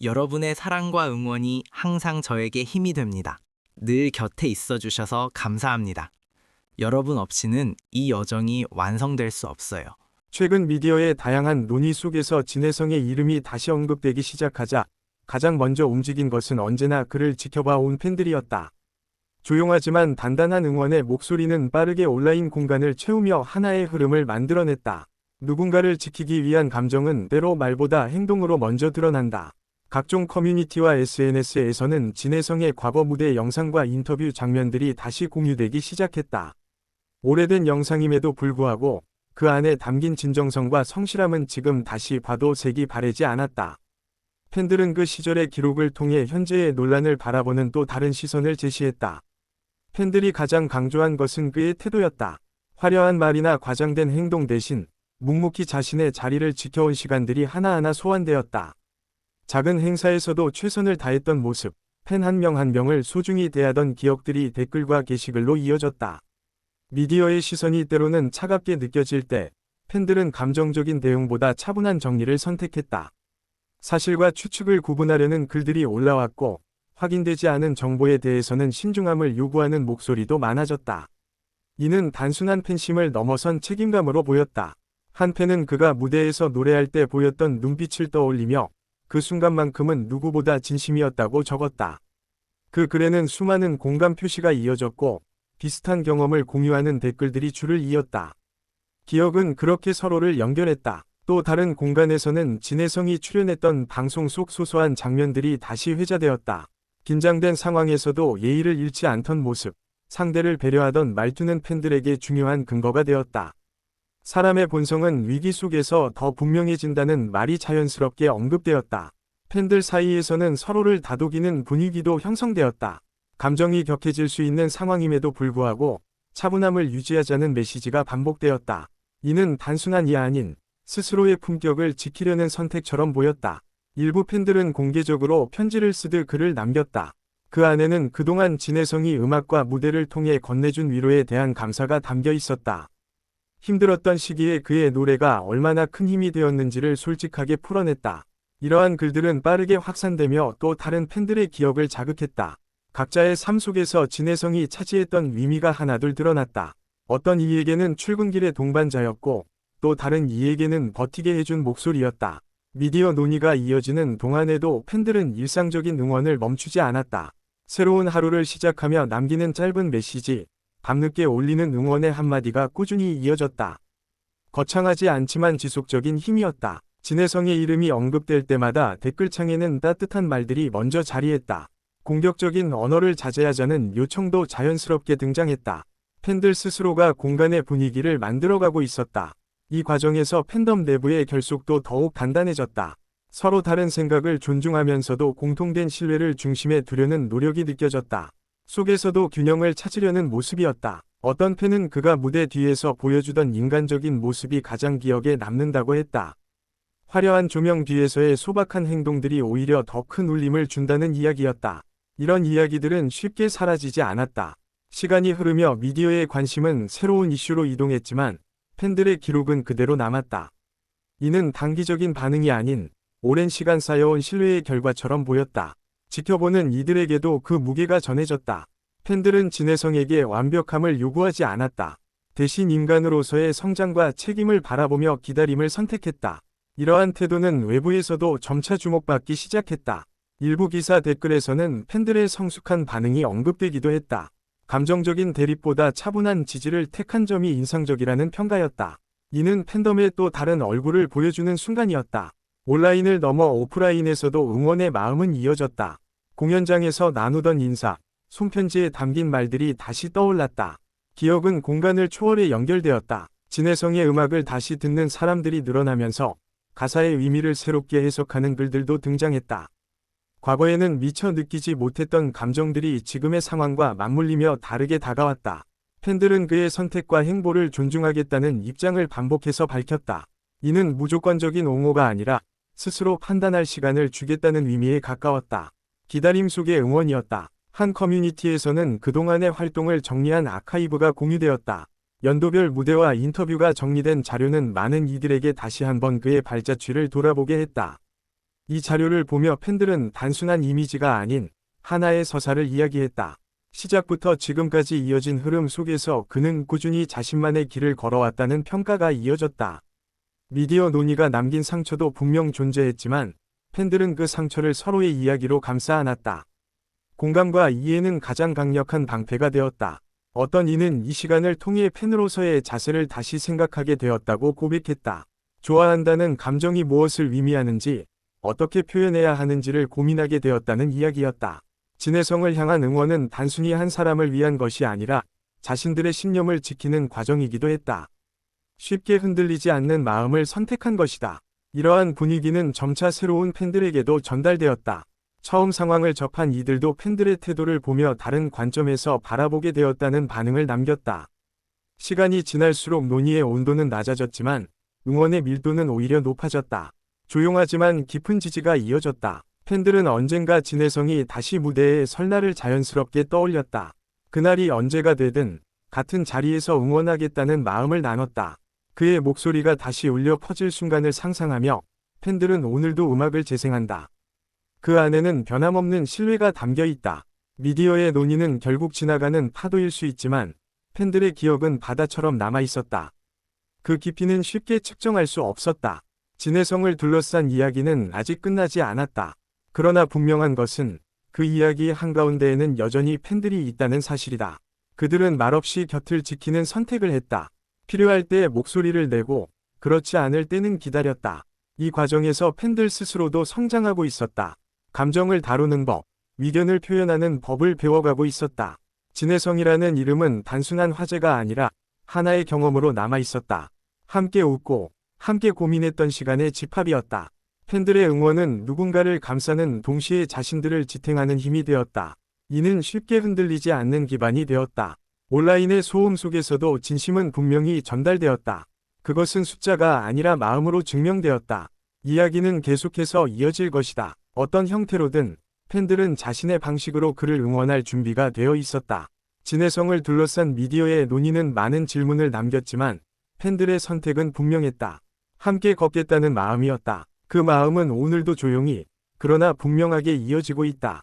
여러분의 사랑과 응원이 항상 저에게 힘이 됩니다. 늘 곁에 있어 주셔서 감사합니다. 여러분 없이는 이 여정이 완성될 수 없어요. 최근 미디어의 다양한 논의 속에서 진혜성의 이름이 다시 언급되기 시작하자 가장 먼저 움직인 것은 언제나 그를 지켜봐 온 팬들이었다. 조용하지만 단단한 응원의 목소리는 빠르게 온라인 공간을 채우며 하나의 흐름을 만들어냈다. 누군가를 지키기 위한 감정은 때로 말보다 행동으로 먼저 드러난다. 각종 커뮤니티와 SNS에서는 진혜성의 과거 무대 영상과 인터뷰 장면들이 다시 공유되기 시작했다. 오래된 영상임에도 불구하고 그 안에 담긴 진정성과 성실함은 지금 다시 봐도 색이 바래지 않았다. 팬들은 그 시절의 기록을 통해 현재의 논란을 바라보는 또 다른 시선을 제시했다. 팬들이 가장 강조한 것은 그의 태도였다. 화려한 말이나 과장된 행동 대신 묵묵히 자신의 자리를 지켜온 시간들이 하나하나 소환되었다. 작은 행사에서도 최선을 다했던 모습, 팬 한 명 한 명을 소중히 대하던 기억들이 댓글과 게시글로 이어졌다. 미디어의 시선이 때로는 차갑게 느껴질 때 팬들은 감정적인 대응보다 차분한 정리를 선택했다. 사실과 추측을 구분하려는 글들이 올라왔고 확인되지 않은 정보에 대해서는 신중함을 요구하는 목소리도 많아졌다. 이는 단순한 팬심을 넘어선 책임감으로 보였다. 한 팬은 그가 무대에서 노래할 때 보였던 눈빛을 떠올리며 그 순간만큼은 누구보다 진심이었다고 적었다. 그 글에는 수많은 공감 표시가 이어졌고 비슷한 경험을 공유하는 댓글들이 줄을 이었다. 기억은 그렇게 서로를 연결했다. 또 다른 공간에서는 진혜성이 출연했던 방송 속 소소한 장면들이 다시 회자되었다. 긴장된 상황에서도 예의를 잃지 않던 모습, 상대를 배려하던 말투는 팬들에게 중요한 근거가 되었다. 사람의 본성은 위기 속에서 더 분명해진다는 말이 자연스럽게 언급되었다. 팬들 사이에서는 서로를 다독이는 분위기도 형성되었다. 감정이 격해질 수 있는 상황임에도 불구하고 차분함을 유지하자는 메시지가 반복되었다. 이는 단순한 이 아닌 스스로의 품격을 지키려는 선택처럼 보였다. 일부 팬들은 공개적으로 편지를 쓰듯 글을 남겼다. 그 안에는 그동안 진혜성이 음악과 무대를 통해 건네준 위로에 대한 감사가 담겨 있었다. 힘들었던 시기에 그의 노래가 얼마나 큰 힘이 되었는지를 솔직하게 풀어냈다. 이러한 글들은 빠르게 확산되며 또 다른 팬들의 기억을 자극했다. 각자의 삶 속에서 진혜성이 차지했던 의미가 하나둘 드러났다. 어떤 이에게는 출근길의 동반자였고 또 다른 이에게는 버티게 해준 목소리였다. 미디어 논의가 이어지는 동안에도 팬들은 일상적인 응원을 멈추지 않았다. 새로운 하루를 시작하며 남기는 짧은 메시지, 밤늦게 올리는 응원의 한마디가 꾸준히 이어졌다. 거창하지 않지만 지속적인 힘이었다. 진혜성의 이름이 언급될 때마다 댓글창에는 따뜻한 말들이 먼저 자리했다. 공격적인 언어를 자제하자는 요청도 자연스럽게 등장했다. 팬들 스스로가 공간의 분위기를 만들어가고 있었다. 이 과정에서 팬덤 내부의 결속도 더욱 단단해졌다. 서로 다른 생각을 존중하면서도 공통된 신뢰를 중심에 두려는 노력이 느껴졌다. 속에서도 균형을 찾으려는 모습이었다. 어떤 팬은 그가 무대 뒤에서 보여주던 인간적인 모습이 가장 기억에 남는다고 했다. 화려한 조명 뒤에서의 소박한 행동들이 오히려 더 큰 울림을 준다는 이야기였다. 이런 이야기들은 쉽게 사라지지 않았다. 시간이 흐르며 미디어의 관심은 새로운 이슈로 이동했지만 팬들의 기록은 그대로 남았다. 이는 단기적인 반응이 아닌 오랜 시간 쌓여온 신뢰의 결과처럼 보였다. 지켜보는 이들에게도 그 무게가 전해졌다. 팬들은 진혜성에게 완벽함을 요구하지 않았다. 대신 인간으로서의 성장과 책임을 바라보며 기다림을 선택했다. 이러한 태도는 외부에서도 점차 주목받기 시작했다. 일부 기사 댓글에서는 팬들의 성숙한 반응이 언급되기도 했다. 감정적인 대립보다 차분한 지지를 택한 점이 인상적이라는 평가였다. 이는 팬덤의 또 다른 얼굴을 보여주는 순간이었다. 온라인을 넘어 오프라인에서도 응원의 마음은 이어졌다. 공연장에서 나누던 인사, 손편지에 담긴 말들이 다시 떠올랐다. 기억은 공간을 초월해 연결되었다. 진혜성의 음악을 다시 듣는 사람들이 늘어나면서 가사의 의미를 새롭게 해석하는 글들도 등장했다. 과거에는 미처 느끼지 못했던 감정들이 지금의 상황과 맞물리며 다르게 다가왔다. 팬들은 그의 선택과 행보를 존중하겠다는 입장을 반복해서 밝혔다. 이는 무조건적인 옹호가 아니라 스스로 판단할 시간을 주겠다는 의미에 가까웠다. 기다림 속의 응원이었다. 한 커뮤니티에서는 그동안의 활동을 정리한 아카이브가 공유되었다. 연도별 무대와 인터뷰가 정리된 자료는 많은 이들에게 다시 한번 그의 발자취를 돌아보게 했다. 이 자료를 보며 팬들은 단순한 이미지가 아닌 하나의 서사를 이야기했다. 시작부터 지금까지 이어진 흐름 속에서 그는 꾸준히 자신만의 길을 걸어왔다는 평가가 이어졌다. 미디어 논의가 남긴 상처도 분명 존재했지만 팬들은 그 상처를 서로의 이야기로 감싸 안았다. 공감과 이해는 가장 강력한 방패가 되었다. 어떤 이는 이 시간을 통해 팬으로서의 자세를 다시 생각하게 되었다고 고백했다. 좋아한다는 감정이 무엇을 의미하는지, 어떻게 표현해야 하는지를 고민하게 되었다는 이야기였다. 진해성을 향한 응원은 단순히 한 사람을 위한 것이 아니라 자신들의 신념을 지키는 과정이기도 했다. 쉽게 흔들리지 않는 마음을 선택한 것이다. 이러한 분위기는 점차 새로운 팬들에게도 전달되었다. 처음 상황을 접한 이들도 팬들의 태도를 보며 다른 관점에서 바라보게 되었다는 반응을 남겼다. 시간이 지날수록 논의의 온도는 낮아졌지만 응원의 밀도는 오히려 높아졌다. 조용하지만 깊은 지지가 이어졌다. 팬들은 언젠가 진해성이 다시 무대에 설 날을 자연스럽게 떠올렸다. 그날이 언제가 되든 같은 자리에서 응원하겠다는 마음을 나눴다. 그의 목소리가 다시 울려 퍼질 순간을 상상하며 팬들은 오늘도 음악을 재생한다. 그 안에는 변함없는 신뢰가 담겨 있다. 미디어의 논의는 결국 지나가는 파도일 수 있지만 팬들의 기억은 바다처럼 남아 있었다. 그 깊이는 쉽게 측정할 수 없었다. 진해성을 둘러싼 이야기는 아직 끝나지 않았다. 그러나 분명한 것은 그 이야기의 한가운데에는 여전히 팬들이 있다는 사실이다. 그들은 말없이 곁을 지키는 선택을 했다. 필요할 때 목소리를 내고 그렇지 않을 때는 기다렸다. 이 과정에서 팬들 스스로도 성장하고 있었다. 감정을 다루는 법, 의견을 표현하는 법을 배워가고 있었다. 진해성이라는 이름은 단순한 화제가 아니라 하나의 경험으로 남아 있었다. 함께 웃고 함께 고민했던 시간의 집합이었다. 팬들의 응원은 누군가를 감싸는 동시에 자신들을 지탱하는 힘이 되었다. 이는 쉽게 흔들리지 않는 기반이 되었다. 온라인의 소음 속에서도 진심은 분명히 전달되었다. 그것은 숫자가 아니라 마음으로 증명되었다. 이야기는 계속해서 이어질 것이다. 어떤 형태로든 팬들은 자신의 방식으로 그를 응원할 준비가 되어 있었다. 진해성을 둘러싼 미디어의 논의는 많은 질문을 남겼지만 팬들의 선택은 분명했다. 함께 걷겠다는 마음이었다. 그 마음은 오늘도 조용히, 그러나 분명하게 이어지고 있다.